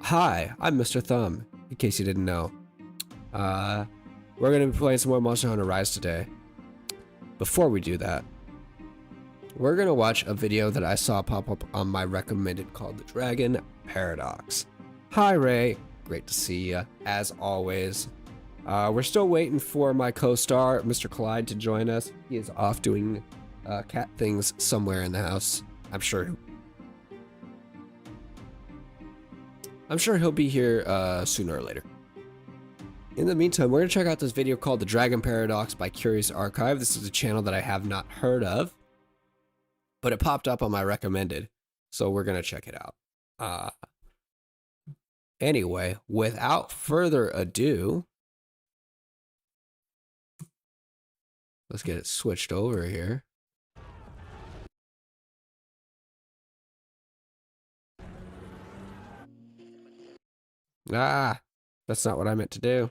Hi, I'm Mr. Thumb, in case you didn't know. We're gonna be playing some more Monster Hunter Rise today. Before we do that, we're gonna watch a video that I saw pop up on my recommended called The Dragon Paradox. Hi Ray, great to see ya, as always. We're still waiting for my co-star, Mr. Clyde, to join us. He is off doing cat things somewhere in the house. I'm sure he'll be here sooner or later. In the meantime, we're gonna check out this video called The Dragon Paradox by Curious Archive. This is a channel that I have not heard of, but it popped up on my recommended, so we're gonna check it out. Anyway, without further ado, let's get it switched over here. Ah, that's not what I meant to do.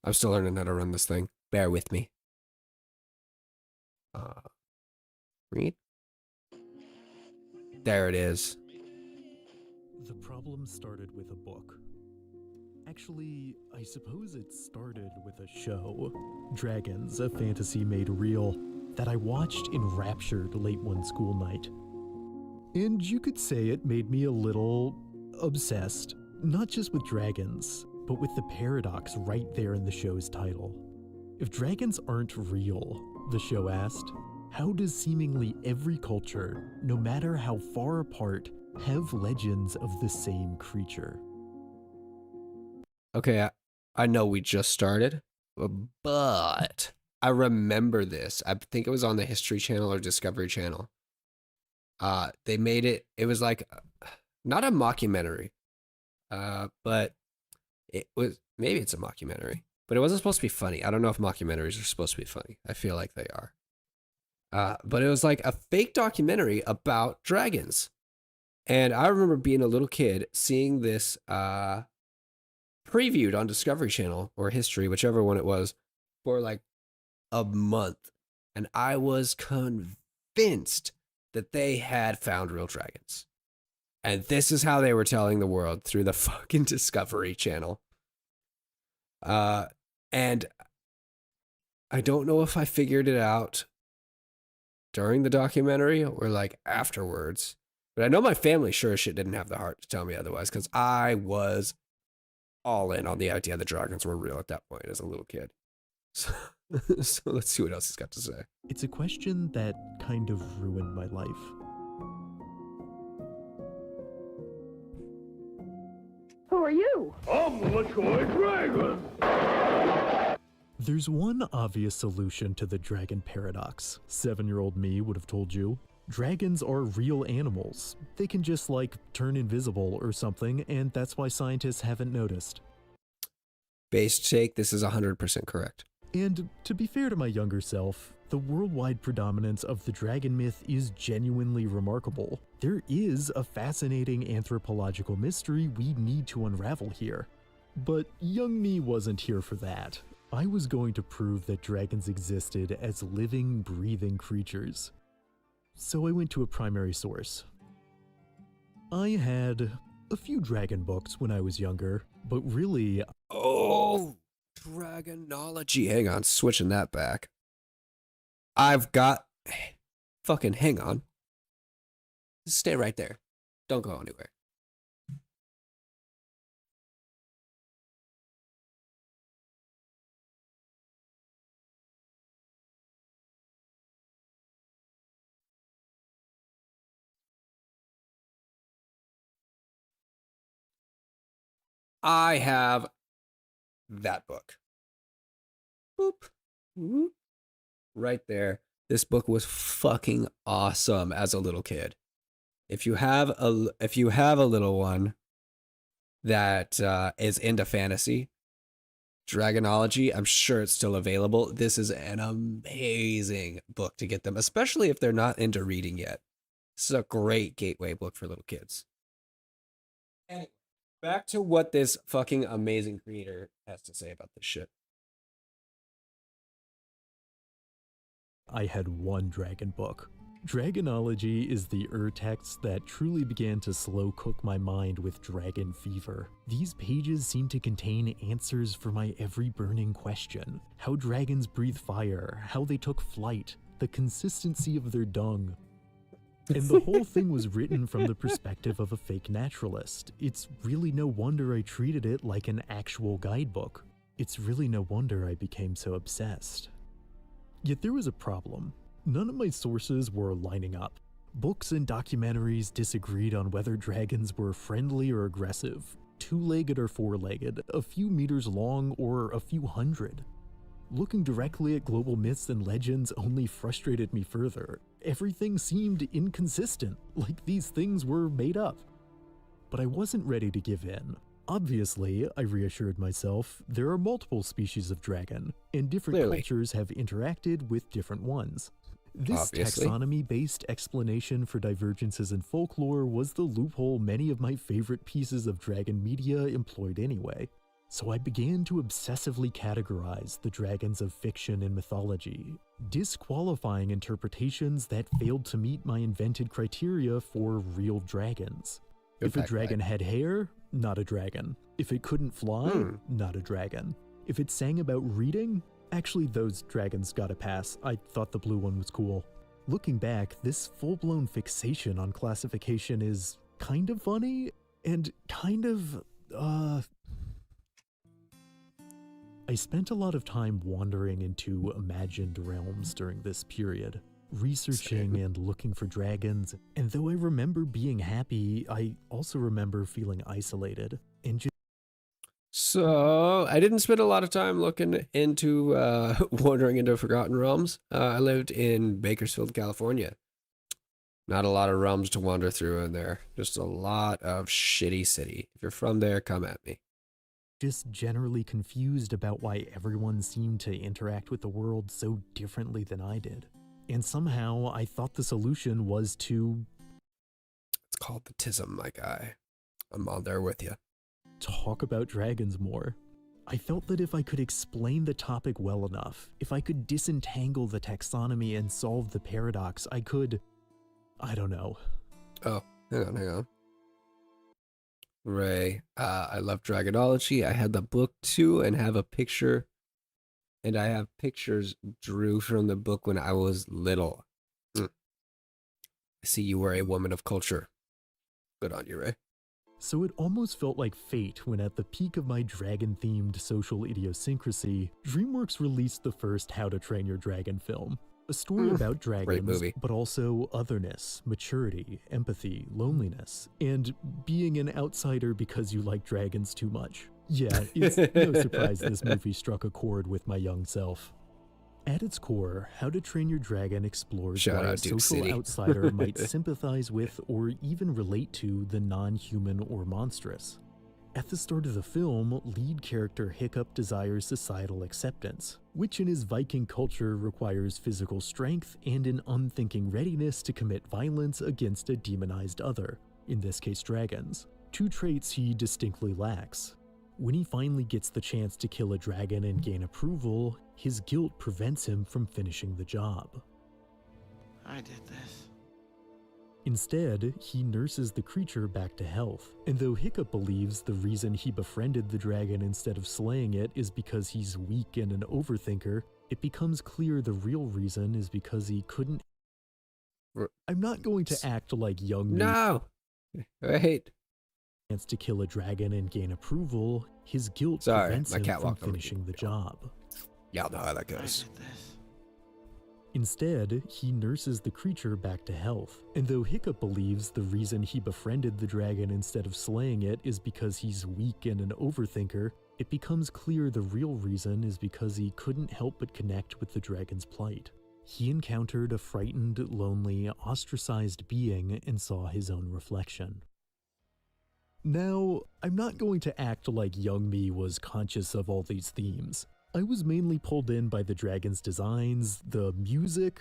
I'm still learning how to run this thing. Bear with me. Read. There it is. The problem started with a book. Actually, I suppose it started with a show, Dragons, a fantasy made real, that I watched enraptured late one school night. And you could say it made me a little obsessed, not just with dragons, but with the paradox right there in the show's title. If dragons aren't real, the show asked, how does seemingly every culture, no matter how far apart, have legends of the same creature? Okay, I know we just started, but I remember this. I think it was on the History Channel or Discovery Channel. They made it was like, not a mockumentary, but it was, maybe it's a mockumentary, but it wasn't supposed to be funny. I don't know if mockumentaries are supposed to be funny. I feel like they are. But it was like a fake documentary about dragons. And I remember being a little kid seeing this previewed on Discovery Channel or History, whichever one it was, for like a month. And I was convinced that they had found real dragons. And this is how they were telling the world, through the fucking Discovery Channel. And I don't know if I figured it out during the documentary or like afterwards, but I know my family sure as shit didn't have the heart to tell me otherwise, because I was all in on the idea that dragons were real at that point as a little kid. So, so let's see what else he's got to say. It's a question that kind of ruined my life. Who are you? I'm the toy dragon! There's one obvious solution to the dragon paradox. 7-year-old me would have told you. Dragons are real animals. They can just, like, turn invisible or something, and that's why scientists haven't noticed. Base take, this is 100% correct. And to be fair to my younger self, the worldwide predominance of the dragon myth is genuinely remarkable. There is a fascinating anthropological mystery we need to unravel here. But young me wasn't here for that. I was going to prove that dragons existed as living, breathing creatures. So I went to a primary source. I had a few dragon books when I was younger, but really... Oh, Dragonology. Hang on, switching that back. I've got... Fucking hang on. Stay right there. Don't go anywhere. I have that book. Boop. Whoop. Right there. This book was fucking awesome as a little kid. If you have a little one that is into fantasy, Dragonology, I'm sure it's still available. This is an amazing book to get them, especially if they're not into reading yet. This is a great gateway book for little kids. Anyway, back to what this fucking amazing creator has to say about this shit. I had one dragon book. Dragonology is the urtext that truly began to slow cook my mind with dragon fever. These pages seem to contain answers for my every burning question. How dragons breathe fire, how they took flight, the consistency of their dung. And the whole thing was written from the perspective of a fake naturalist. It's really no wonder I treated it like an actual guidebook. It's really no wonder I became so obsessed. Yet there was a problem. None of my sources were lining up. Books and documentaries disagreed on whether dragons were friendly or aggressive, two-legged or four-legged, a few meters long or a few hundred. Looking directly at global myths and legends only frustrated me further. Everything seemed inconsistent, like these things were made up. But I wasn't ready to give in. Obviously, I reassured myself, there are multiple species of dragon, and different Clearly. cultures have interacted with different ones. This Obviously. taxonomy-based explanation for divergences in folklore was the loophole many of my favorite pieces of dragon media employed anyway. So I began to obsessively categorize the dragons of fiction and mythology, disqualifying interpretations that failed to meet my invented criteria for real dragons. Good If a fact, dragon had hair, not a dragon. If it couldn't fly, not a dragon. If it sang about reading, actually those dragons got a pass. I thought the blue one was cool. Looking back, this full-blown fixation on classification is kind of funny and kind of, I spent a lot of time wandering into imagined realms during this period, researching Same. and looking for dragons, and though I remember being happy, I also remember feeling isolated and just So I didn't spend a lot of time looking into wandering into Forgotten Realms. I lived in Bakersfield, California. Not a lot of realms to wander through in there. Just a lot of shitty city. If you're from there, come at me. generally confused about why everyone seemed to interact with the world so differently than I did. And somehow I thought the solution was to It's called the Tism, my guy. I'm on there with you. talk about dragons more. I felt that if I could explain the topic well enough, if I could disentangle the taxonomy and solve the paradox, I could... I don't know. Oh, hang on. Ray, I love Dragonology. I had the book too and have a picture. And I have pictures drew from the book when I was little. I see you were a woman of culture. Good on you, Ray. So it almost felt like fate when at the peak of my dragon-themed social idiosyncrasy, DreamWorks released the first How to Train Your Dragon film. A story about dragons, movie. but also otherness, maturity, empathy, loneliness, and being an outsider because you like dragons too much. Yeah, it's no surprise this movie struck a chord with my young self. At its core, How to Train Your Dragon explores Shout why a out Duke social City. outsider might sympathize with or even relate to the non-human or monstrous. At the start of the film, lead character Hiccup desires societal acceptance, which in his Viking culture requires physical strength and an unthinking readiness to commit violence against a demonized other, in this case dragons, two traits he distinctly lacks. When he finally gets the chance to kill a dragon and gain approval, his guilt prevents him from finishing the job. I did this. Instead, he nurses the creature back to health, and though Hiccup believes the reason he befriended the dragon instead of slaying it is because he's weak and an overthinker, it becomes clear the real reason is because he couldn't... I'm not going to act like young me No! Wait. chance to kill a dragon and gain approval, his guilt Sorry, prevents my him cat from walked over to finishing me. the job. Y'all know how that I goes. did this. Instead, he nurses the creature back to health, and though Hiccup believes the reason he befriended the dragon instead of slaying it is because he's weak and an overthinker, it becomes clear the real reason is because he couldn't help but connect with the dragon's plight. He encountered a frightened, lonely, ostracized being and saw his own reflection. Now, I'm not going to act like young me was conscious of all these themes. I was mainly pulled in by the dragon's designs, the music,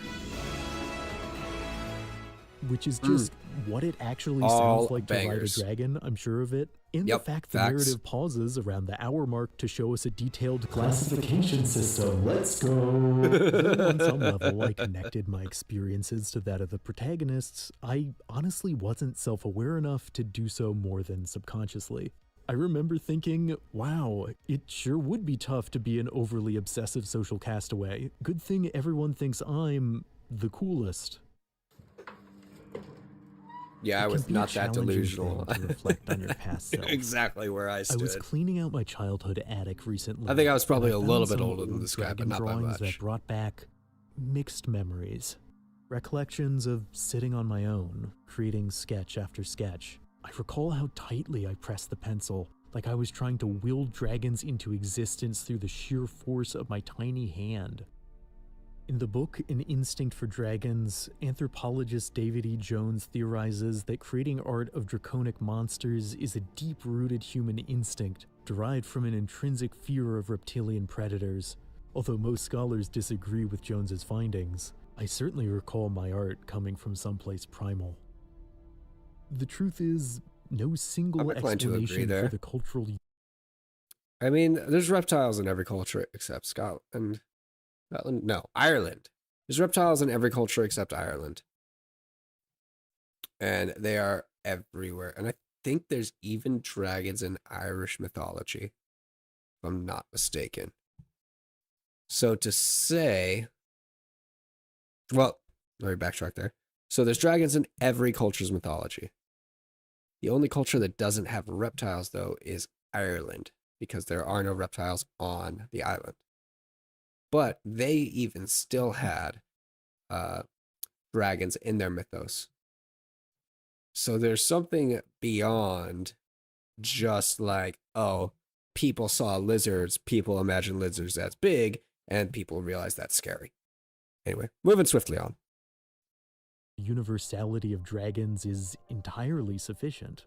which is just what it actually All sounds like to ride a bangers. dragon, I'm sure of it. And Yep, the fact the facts. narrative pauses around the hour mark to show us a detailed classification system. Let's go! Though on some level I connected my experiences to that of the protagonists, I honestly wasn't self-aware enough to do so more than subconsciously. I remember thinking, wow, it sure would be tough to be an overly obsessive social castaway. Good thing everyone thinks I'm the coolest. Yeah, I It was can be a not that challenging delusional. thing to reflect on your past self. Exactly where I I stood. was cleaning out my childhood attic recently. I think I was probably and a little found bit some older than old this guy, but dragon not by drawings much. that brought back mixed memories. Recollections of sitting on my own, creating sketch after sketch. I recall how tightly I pressed the pencil, like I was trying to will dragons into existence through the sheer force of my tiny hand. In the book An Instinct for Dragons, anthropologist David E. Jones theorizes that creating art of draconic monsters is a deep-rooted human instinct derived from an intrinsic fear of reptilian predators. Although most scholars disagree with Jones's findings, I certainly recall my art coming from someplace primal. The truth is, no single inclined to agree explanation there. for the cultural I mean, there's reptiles in every culture except Scotland. No, Ireland. There's reptiles in every culture except Ireland. And they are everywhere. And I think there's even dragons in Irish mythology, if I'm not mistaken. So to say, well, let me backtrack there. So there's dragons in every culture's mythology. The only culture that doesn't have reptiles, though, is Ireland, because there are no reptiles on the island. But they even still had dragons in their mythos. So there's something beyond just like, oh, people saw lizards, people imagine lizards as big, and people realize that's scary. Anyway, moving swiftly on. universality of dragons is entirely sufficient.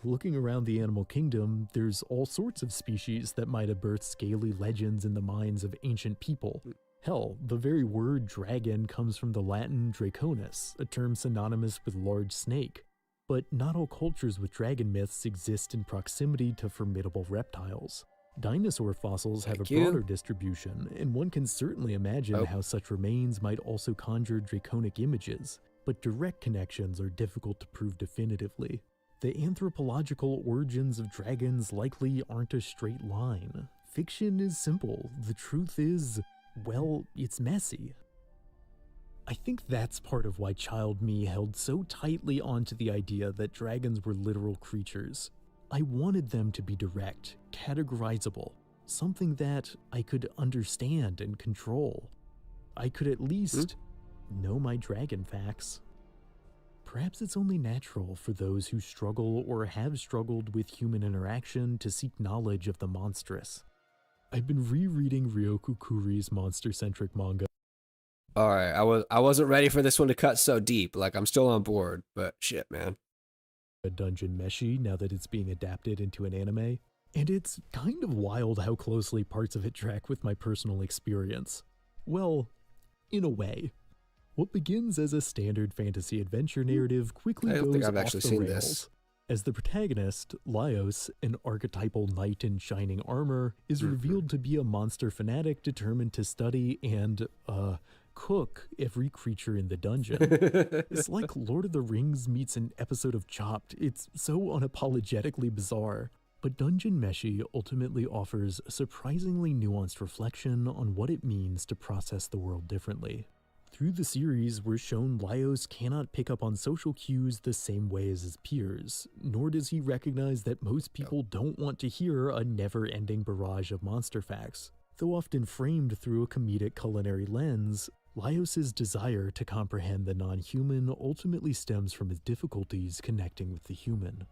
Looking around the animal kingdom, there's all sorts of species that might have birthed scaly legends in the minds of ancient people. Hell, the very word dragon comes from the Latin draconis, a term synonymous with large snake. But not all cultures with dragon myths exist in proximity to formidable reptiles. Dinosaur fossils have Thank a you. broader distribution, and one can certainly imagine how such remains might also conjure draconic images, but direct connections are difficult to prove definitively. The anthropological origins of dragons likely aren't a straight line. Fiction is simple. The truth is, well, it's messy. I think that's part of why child me held so tightly onto the idea that dragons were literal creatures. I wanted them to be direct, categorizable, something that I could understand and control. I could at least know my dragon facts. Perhaps it's only natural for those who struggle or have struggled with human interaction to seek knowledge of the monstrous. I've been rereading Ryoku Kuri's monster-centric manga. All right, I wasn't ready for this one to cut so deep. Like, I'm still on board, but shit, man. Dungeon Meshi now that it's being adapted into an anime, and it's kind of wild how closely parts of it track with my personal experience. Well, in a way. What begins as a standard fantasy adventure narrative quickly I don't goes think I've off actually the seen rails. this. As the protagonist, Laios, an archetypal knight in shining armor, is revealed to be a monster fanatic determined to study and, cook every creature in the dungeon. It's like Lord of the Rings meets an episode of Chopped. It's so unapologetically bizarre. But Dungeon Meshi ultimately offers a surprisingly nuanced reflection on what it means to process the world differently. Through the series, we're shown Laios cannot pick up on social cues the same way as his peers, nor does he recognize that most people don't want to hear a never-ending barrage of monster facts. Though often framed through a comedic culinary lens, Laios' desire to comprehend the non-human ultimately stems from his difficulties connecting with the human.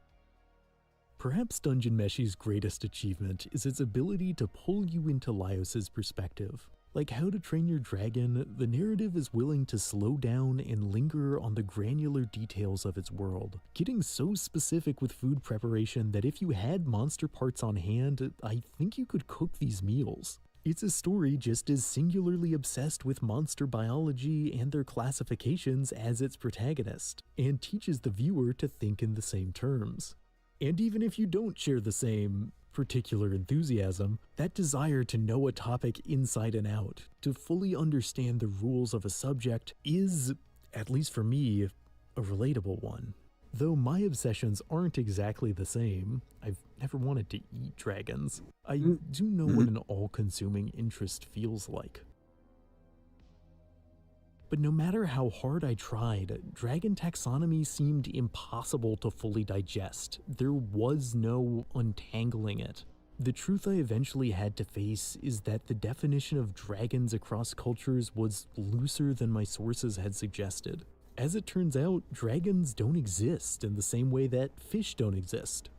Perhaps Dungeon Meshi's greatest achievement is its ability to pull you into Laios' perspective. Like How to Train Your Dragon, the narrative is willing to slow down and linger on the granular details of its world, getting so specific with food preparation that if you had monster parts on hand, I think you could cook these meals. It's a story just as singularly obsessed with monster biology and their classifications as its protagonist, and teaches the viewer to think in the same terms. And even if you don't share the same particular enthusiasm, that desire to know a topic inside and out, to fully understand the rules of a subject is, at least for me, a relatable one. Though my obsessions aren't exactly the same, I've never wanted to eat dragons, I do know what an all-consuming interest feels like. But no matter how hard I tried, dragon taxonomy seemed impossible to fully digest. There was no untangling it. The truth I eventually had to face is that the definition of dragons across cultures was looser than my sources had suggested. As it turns out, dragons don't exist in the same way that fish don't exist.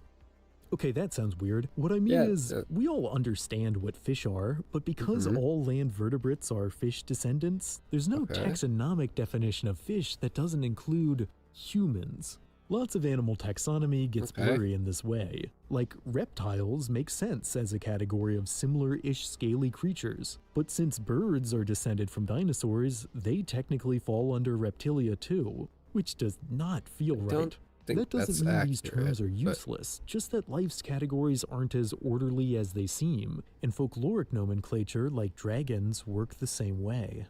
Okay, that sounds weird. What I mean is, we all understand what fish are, but because all land vertebrates are fish descendants, there's no taxonomic definition of fish that doesn't include humans. Lots of animal taxonomy gets blurry in this way. Like, reptiles make sense as a category of similar-ish scaly creatures, but since birds are descended from dinosaurs, they technically fall under reptilia too, which does not feel right. That doesn't mean these terms are useless, just that life's categories aren't as orderly as they seem, and folkloric nomenclature like dragons work the same way.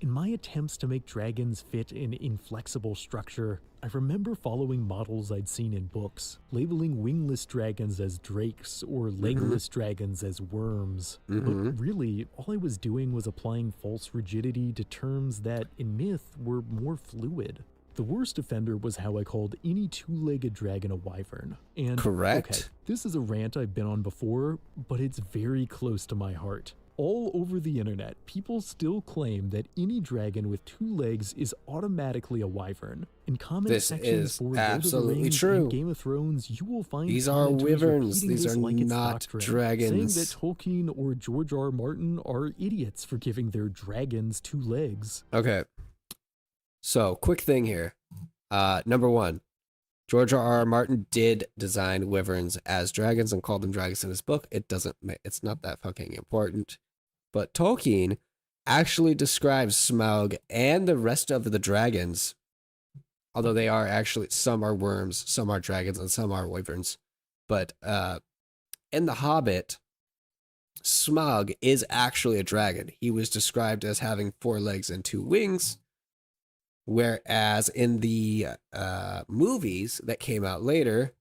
In my attempts to make dragons fit an inflexible structure, I remember following models I'd seen in books, labeling wingless dragons as drakes or legless dragons as worms. But really, all I was doing was applying false rigidity to terms that, in myth, were more fluid. The worst offender was how I called any two-legged dragon a wyvern. And, okay, this is a rant I've been on before, but it's very close to my heart. All over the internet, people still claim that any dragon with two legs is automatically a wyvern. In comment sections for Lord of the Rings and Game of Thrones, you will find these are wyverns. These are like not dragons. Saying that Tolkien or George R. R. Martin are idiots for giving their dragons two legs. Okay. So, quick thing here. Number one, George R. R. Martin did design wyverns as dragons and called them dragons in his book. It's not that fucking important. But Tolkien actually describes Smaug and the rest of the dragons, although they are actually, some are worms, some are dragons, and some are wyverns. But in The Hobbit, Smaug is actually a dragon. He was described as having 4 legs and 2 wings. Whereas in the movies that came out later,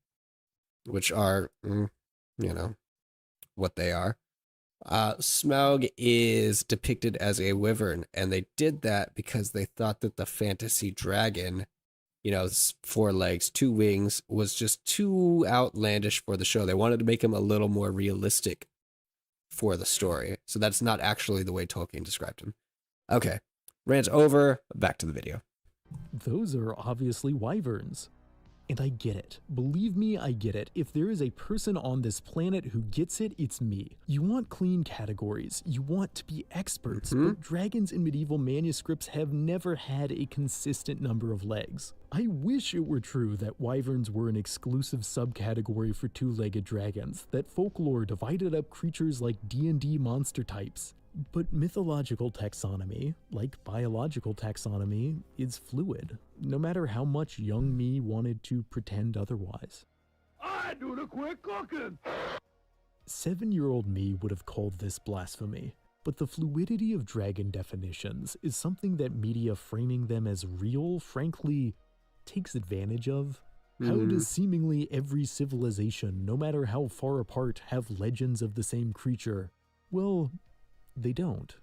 which are, what they are, Smaug is depicted as a wyvern, and they did that because they thought that the fantasy dragon, 4 legs, 2 wings, was just too outlandish for the show. They wanted to make him a little more realistic for the story. So that's not actually the way Tolkien described him. Okay, rant over, back to the video. Those are obviously wyverns. And I get it. Believe me, I get it. If there is a person on this planet who gets it, it's me. You want clean categories. You want to be experts, but dragons in medieval manuscripts have never had a consistent number of legs. I wish it were true that wyverns were an exclusive subcategory for two-legged dragons, that folklore divided up creatures like D&D monster types. But mythological taxonomy, like biological taxonomy, is fluid, no matter how much young me wanted to pretend otherwise. I do the quick cooking! 7-year-old me would have called this blasphemy, but the fluidity of dragon definitions is something that media framing them as real, frankly, takes advantage of. How does seemingly every civilization, no matter how far apart, have legends of the same creature? Well, they don't.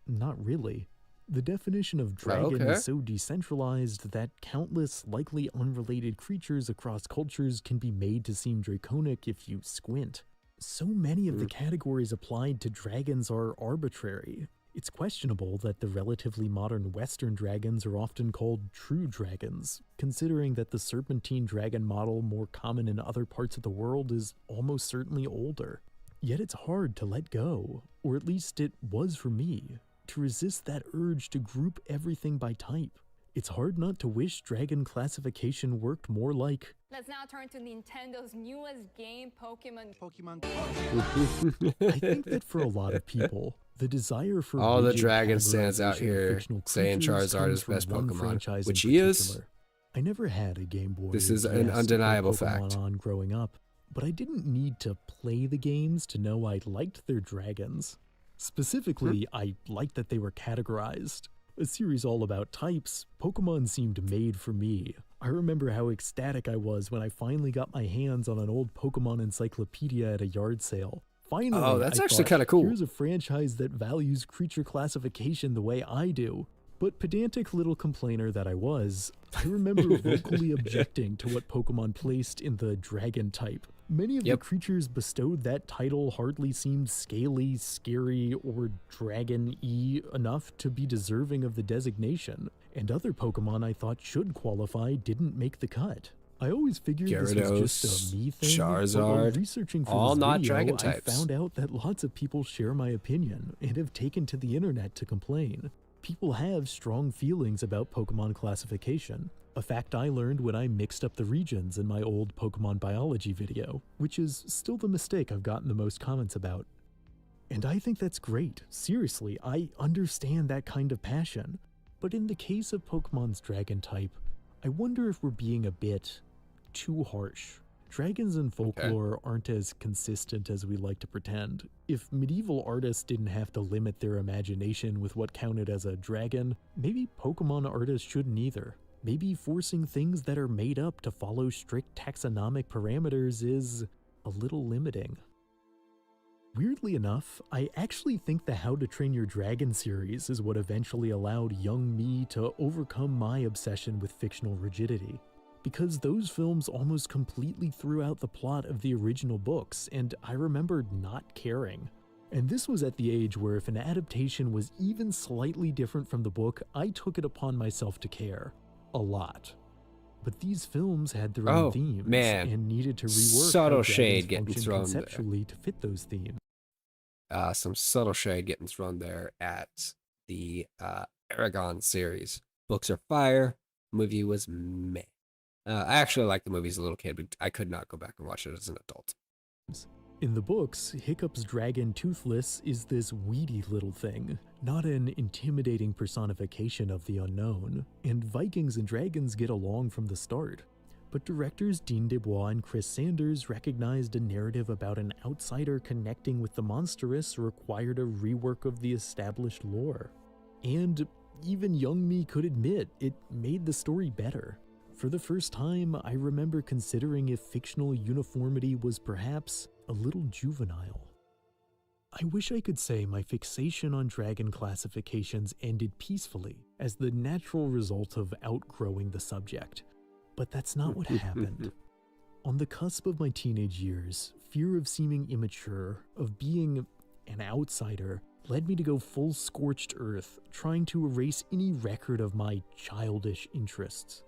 Not really. The definition of dragon is so decentralized that countless, likely unrelated creatures across cultures can be made to seem draconic if you squint. So many of the categories applied to dragons are arbitrary. It's questionable that the relatively modern Western dragons are often called true dragons, considering that the serpentine dragon model more common in other parts of the world is almost certainly older. Yet it's hard to let go, or at least it was for me, to resist that urge to group everything by type. It's hard not to wish dragon classification worked more like... Let's now turn to Nintendo's newest game, Pokemon. I think that for a lot of people, the desire for all the dragon stands out here saying Charizard is best Pokemon, which he is. I never had a Game Boy. This or is an DS to undeniable play Pokemon fact. on growing up, but I didn't need to play the games to know I liked their dragons. Specifically, I liked that they were categorized. A series all about types, Pokemon seemed made for me. I remember how ecstatic I was when I finally got my hands on an old Pokemon encyclopedia at a yard sale. Finally, Oh, that's I actually thought, kinda cool. Here's a franchise that values creature classification the way I do. But pedantic little complainer that I was, I remember vocally objecting to what Pokemon placed in the dragon type. Many of the creatures bestowed that title hardly seemed scaly, scary, or dragon-y enough to be deserving of the designation, and other Pokemon I thought should qualify didn't make the cut. I always figured this was just a me thing, but while Charizard, researching for all this not video, dragon I types. found out that lots of people share my opinion and have taken to the internet to complain. People have strong feelings about Pokemon classification, a fact I learned when I mixed up the regions in my old Pokemon biology video, which is still the mistake I've gotten the most comments about. And I think that's great. Seriously, I understand that kind of passion. But in the case of Pokemon's dragon type, I wonder if we're being a bit too harsh. Dragons in folklore aren't as consistent as we like to pretend. If medieval artists didn't have to limit their imagination with what counted as a dragon, maybe Pokemon artists shouldn't either. Maybe forcing things that are made up to follow strict taxonomic parameters is a little limiting. Weirdly enough, I actually think the How to Train Your Dragon series is what eventually allowed young me to overcome my obsession with fictional rigidity. Because those films almost completely threw out the plot of the original books, and I remembered not caring. And this was at the age where if an adaptation was even slightly different from the book, I took it upon myself to care. A lot. But these films had their own themes, and needed to rework Subtle how shade dragons getting function thrown there. conceptually to fit those themes. Some subtle shade getting thrown there at the Aragon series. Books are fire. Movie was meh. I actually liked the movie as a little kid, but I could not go back and watch it as an adult. In the books, Hiccup's dragon Toothless is this weedy little thing, not an intimidating personification of the unknown, and Vikings and dragons get along from the start. But directors Dean DeBois and Chris Sanders recognized a narrative about an outsider connecting with the monstrous required a rework of the established lore. And even young me could admit it made the story better. For the first time, I remember considering if fictional uniformity was perhaps a little juvenile. I wish I could say my fixation on dragon classifications ended peacefully as the natural result of outgrowing the subject. But that's not what happened. On the cusp of my teenage years, fear of seeming immature, of being an outsider, led me to go full scorched earth, trying to erase any record of my childish interests.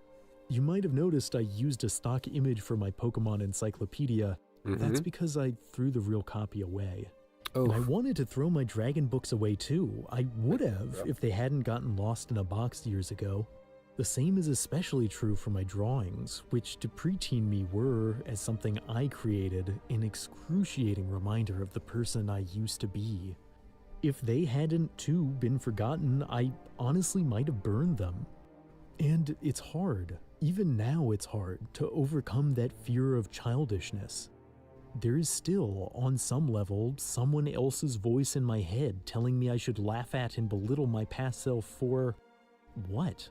You might have noticed I used a stock image for my Pokemon encyclopedia. That's because I threw the real copy away. And I wanted to throw my dragon books away too. I would have if they hadn't gotten lost in a box years ago. The same is especially true for my drawings, which to preteen me were, as something I created, an excruciating reminder of the person I used to be. If they hadn't too been forgotten, I honestly might have burned them. And it's hard. Even now it's hard to overcome that fear of childishness. There is still, on some level, someone else's voice in my head telling me I should laugh at and belittle my past self for... what?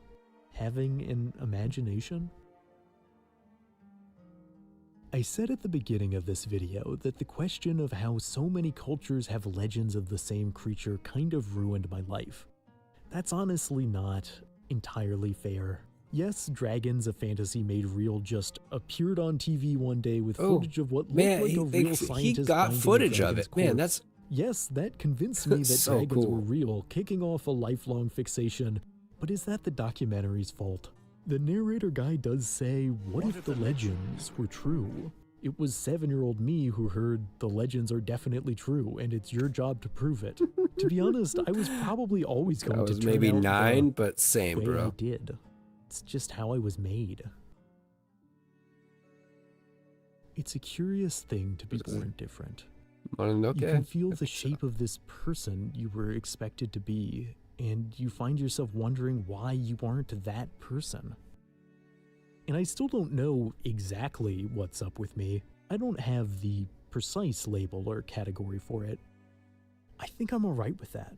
Having an imagination? I said at the beginning of this video that the question of how so many cultures have legends of the same creature kind of ruined my life. That's honestly not entirely fair. Yes, Dragons, a fantasy made real, just appeared on TV one day with footage of what looked like a real scientist. He got finding footage a of dragon's it. Man, corpse. that's... Yes, that convinced me that so dragons cool. were real, kicking off a lifelong fixation. But is that the documentary's fault? The narrator guy does say, what if the legends were true? It was 7-year-old me who heard the legends are definitely true, and it's your job to prove it. To be honest, I was probably always going I to was turn maybe out 9, but same, the way I bro. did. It's just how I was made. It's a curious thing to be born different. You can feel the shape of this person you were expected to be, and you find yourself wondering why you aren't that person. and I still don't know exactly what's up with me. I don't have the precise label or category for it. I think I'm alright with that.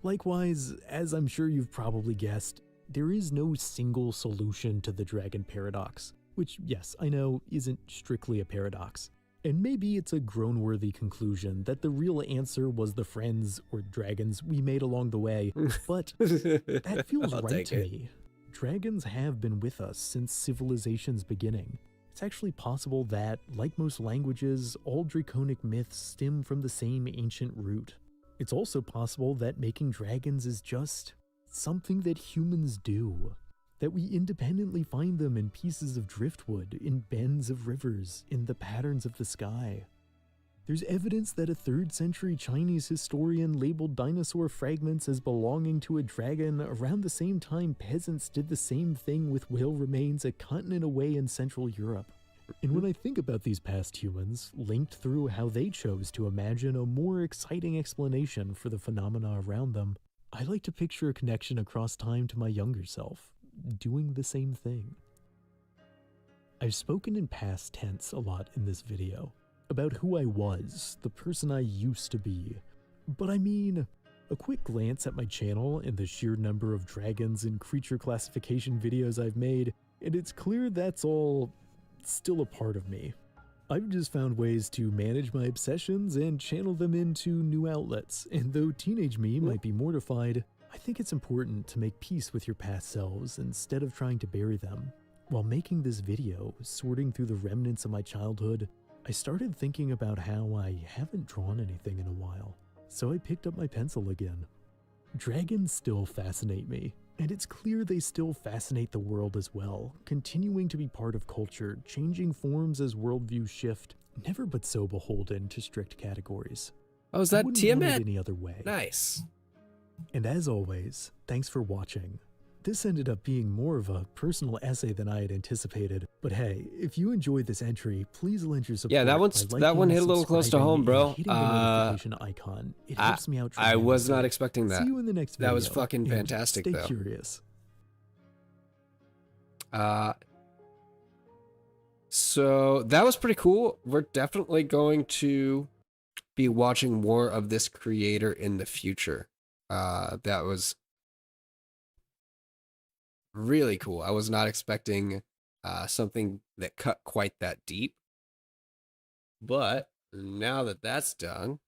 Likewise, as I'm sure you've probably guessed, there is no single solution to the dragon paradox, which, yes, I know isn't strictly a paradox. And maybe it's a groan-worthy conclusion that the real answer was the friends or dragons we made along the way, but that feels I'll right take to it. me. Dragons have been with us since civilization's beginning. It's actually possible that, like most languages, all draconic myths stem from the same ancient root. It's also possible that making dragons is just something that humans do. That we independently find them in pieces of driftwood, in bends of rivers, in the patterns of the sky. There's evidence that a 3rd century Chinese historian labeled dinosaur fragments as belonging to a dragon around the same time peasants did the same thing with whale remains a continent away in Central Europe. And when I think about these past humans, linked through how they chose to imagine a more exciting explanation for the phenomena around them, I like to picture a connection across time to my younger self, doing the same thing. I've spoken in past tense a lot in this video, about who I was, the person I used to be. But I mean, a quick glance at my channel and the sheer number of dragons and creature classification videos I've made, and it's clear that's all still a part of me. I've just found ways to manage my obsessions and channel them into new outlets, and though teenage me might be mortified, I think it's important to make peace with your past selves instead of trying to bury them. While making this video, sorting through the remnants of my childhood, I started thinking about how I haven't drawn anything in a while, so I picked up my pencil again. Dragons still fascinate me, and it's clear they still fascinate the world as well, continuing to be part of culture, changing forms as worldviews shift, never but so beholden to strict categories. Oh, is I that wouldn't want it Tiamat? any other way. Nice. And as always, thanks for watching. This ended up being more of a personal essay than I had anticipated, but hey, if you enjoyed this entry, please lend your support. Yeah, that by one liking, hit a little close to home, subscribing, bro. and hitting the notification icon. It helps me out I was tremendously. not expecting that. See you in the next video. That was fucking and fantastic, stay though. curious. So that was pretty cool. We're definitely going to be watching more of this creator in the future. That was really cool. I was not expecting something that cut quite that deep. But now that that's done,